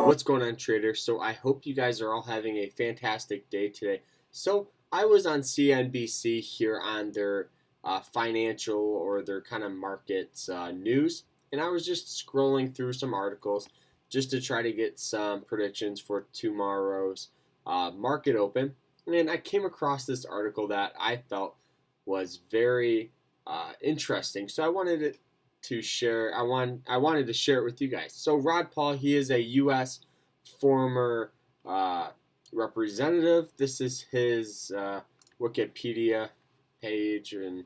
What's going on, traders? So I hope you guys are all having a fantastic day today. So I was on CNBC here on their financial or their kind of markets news, and I was just scrolling through some articles just to try to get some predictions for tomorrow's market open. And I came across this article that I felt was very interesting. So I wanted it to share. I wanted to share it with you guys. So Rod Paul, he is a U.S. former representative. This is his Wikipedia page, and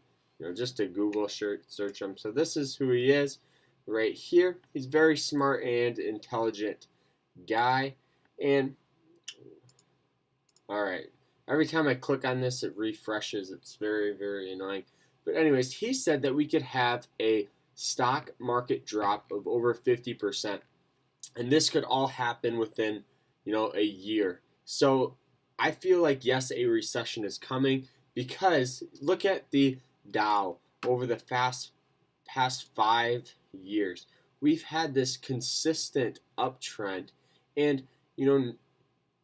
just to Google search him. So this is who he is right here. He's very smart and intelligent guy. And all right, every time I click on this, it refreshes. It's very, very annoying. But anyways, he said that we could have a stock market drop of over 50%, and this could all happen within a year. So I feel like, yes, a recession is coming, because look at the Dow over the past 5 years. We've had this consistent uptrend, and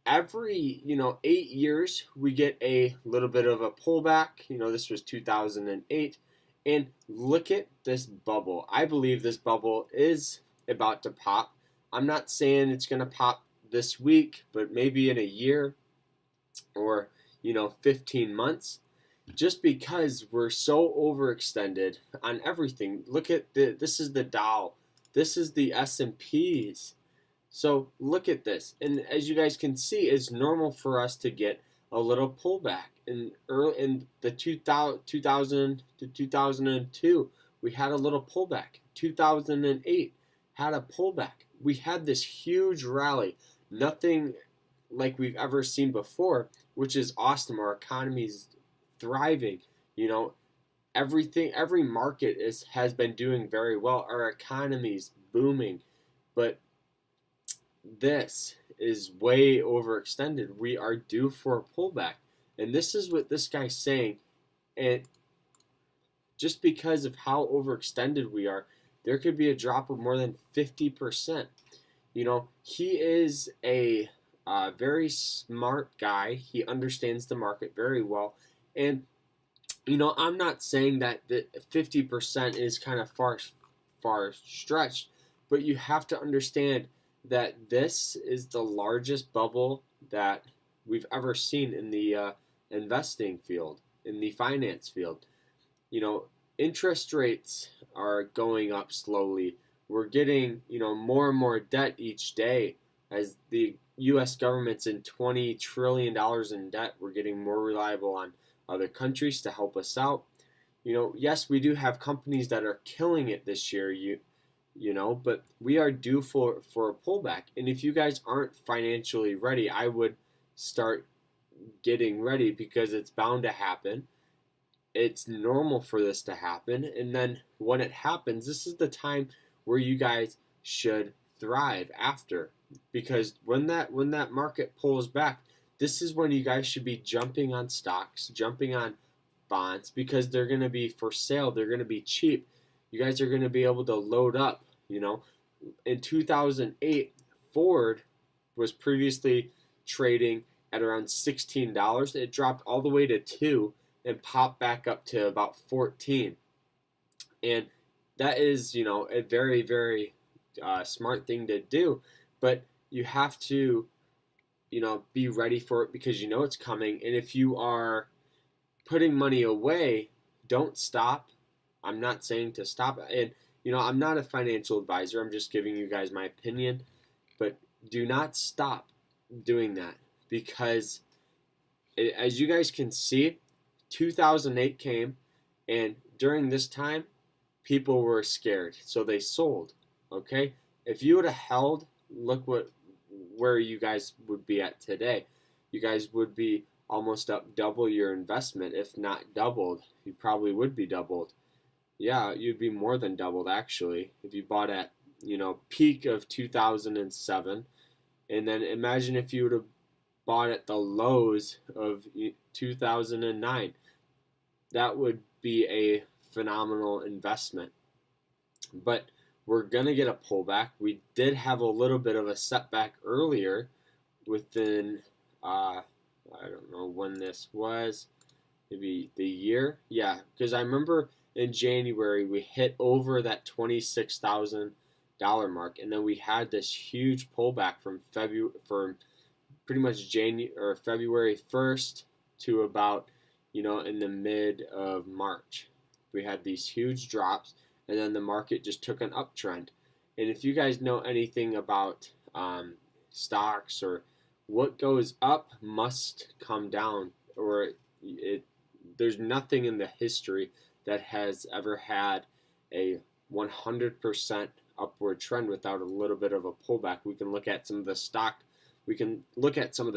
every 8 years we get a little bit of a pullback. This was 2008. And look at this bubble. I believe this bubble is about to pop. I'm not saying it's going to pop this week, but maybe in a year or 15 months, just because we're so overextended on everything. Look at this is the Dow. This is the S&Ps. So look at this. And as you guys can see, it's normal for us to get a little pullback. In the 2000 to 2002, we had a little pullback. 2008 had a pullback. We had this huge rally, nothing like we've ever seen before, which is awesome. Our economy's thriving. Every market has been doing very well. Our economy's booming, but this is way overextended. We are due for a pullback. And this is what this guy's saying. And just because of how overextended we are, there could be a drop of more than 50%. He is a very smart guy. He understands the market very well. And, I'm not saying that the 50% is kind of far stretched, but you have to understand that this is the largest bubble that we've ever seen in the investing field, in the finance field. Interest rates are going up slowly. We're getting, more and more debt each day. As the U.S. government's in $20 trillion in debt, we're getting more reliable on other countries to help us out. Yes, we do have companies that are killing it this year, but we are due for a pullback. And if you guys aren't financially ready, I would start getting ready, because it's bound to happen. It's normal for this to happen. And then when it happens, this is the time where you guys should thrive after, because when that market pulls back, this is when you guys should be jumping on stocks, jumping on bonds, because they're going to be for sale. They're going to be cheap. You guys are going to be able to load up. In 2008, Ford was previously trading at around $16. It dropped all the way to $2 and popped back up to about $14. And that is, a very, very smart thing to do. But you have to, be ready for it, because it's coming. And if you are putting money away, don't stop. I'm not saying to stop. And, I'm not a financial advisor. I'm just giving you guys my opinion. But do not stop doing that, because as you guys can see, 2008 came, and during this time, people were scared, so they sold. Okay, if you would have held, look where you guys would be at today. You guys would be almost up double your investment, if not doubled. You probably would be doubled. Yeah, you'd be more than doubled, actually, if you bought at peak of 2007. And then imagine if you would have bought at the lows of 2009. that would be a phenomenal investment. But we're going to get a pullback. We did have a little bit of a setback earlier within, I don't know when this was, maybe the year. Yeah, because I remember in January we hit over that $26,000 mark, and then we had this huge pullback from pretty much February 1st to about, in the mid of March. We had these huge drops, and then the market just took an uptrend. And if you guys know anything about stocks, or what goes up must come down, or there's nothing in the history that has ever had a 100% upward trend without a little bit of a pullback. We can look at some of the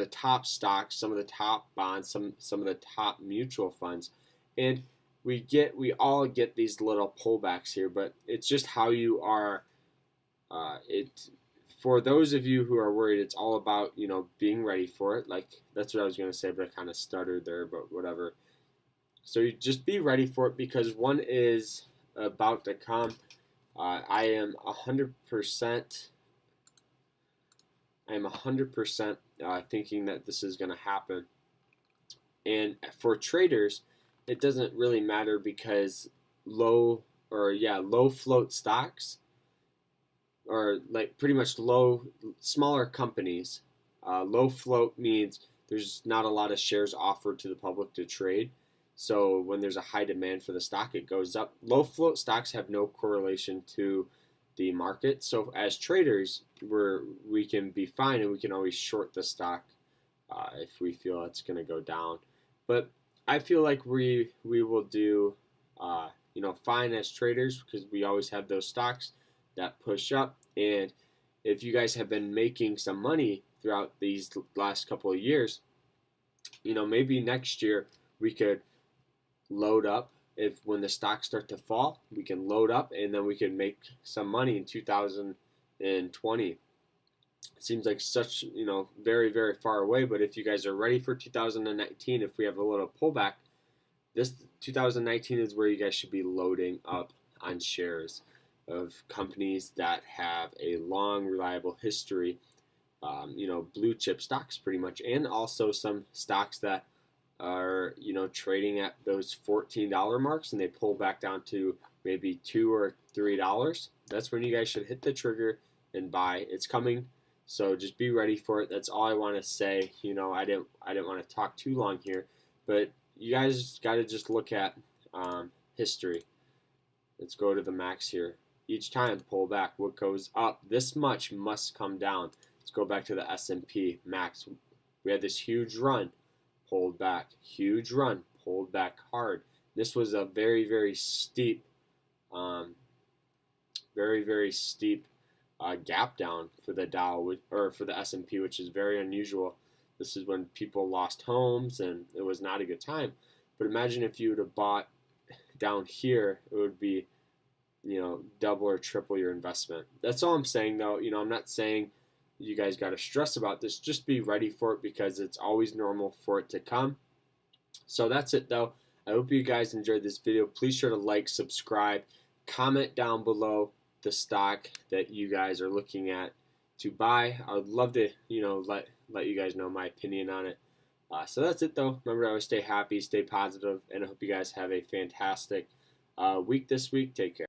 top stocks, some of the top bonds, some of the top mutual funds, and we all get these little pullbacks here, but it's just how you are. For those of you who are worried, it's all about being ready for it. Like, that's what I was gonna say, but I kind of stuttered there. But whatever. So you just be ready for it, because one is about to come. I am 100%. I am 100% thinking that this is going to happen. And for traders, it doesn't really matter, because low float stocks, or like pretty much smaller companies. Low float means there's not a lot of shares offered to the public to trade. So when there's a high demand for the stock, it goes up. Low float stocks have no correlation to the market. So as traders, we can be fine, and we can always short the stock if we feel it's going to go down. But I feel like we will do fine as traders, because we always have those stocks that push up. And if you guys have been making some money throughout these last couple of years, maybe next year we could load up. When the stocks start to fall, we can load up, and then we can make some money in 2020. It seems like such, very, very far away, but if you guys are ready for 2019, if we have a little pullback, this 2019 is where you guys should be loading up on shares of companies that have a long, reliable history, blue chip stocks pretty much, and also some stocks that are trading at those $14 marks, and they pull back down to maybe $2 or $3. That's when you guys should hit the trigger and buy. It's coming, so just be ready for it. That's all I want to say. I didn't want to talk too long here, but you guys got to just look at history. Let's go to the max here. Each time pull back. What goes up this much must come down. Let's go back to the S&P max. We had this huge run, pulled back, huge run, pulled back hard. This was a very, very steep, gap down for the Dow, or for the S&P, which is very unusual. This is when people lost homes, and it was not a good time. But imagine if you would have bought down here, it would be, double or triple your investment. That's all I'm saying, though. I'm not saying you guys got to stress about this. Just be ready for it, because it's always normal for it to come. So that's it, though. I hope you guys enjoyed this video. Please sure to like, subscribe, comment down below the stock that you guys are looking at to buy. I would love to, let you guys know my opinion on it. So that's it, though. Remember to always stay happy, stay positive, and I hope you guys have a fantastic week this week. Take care.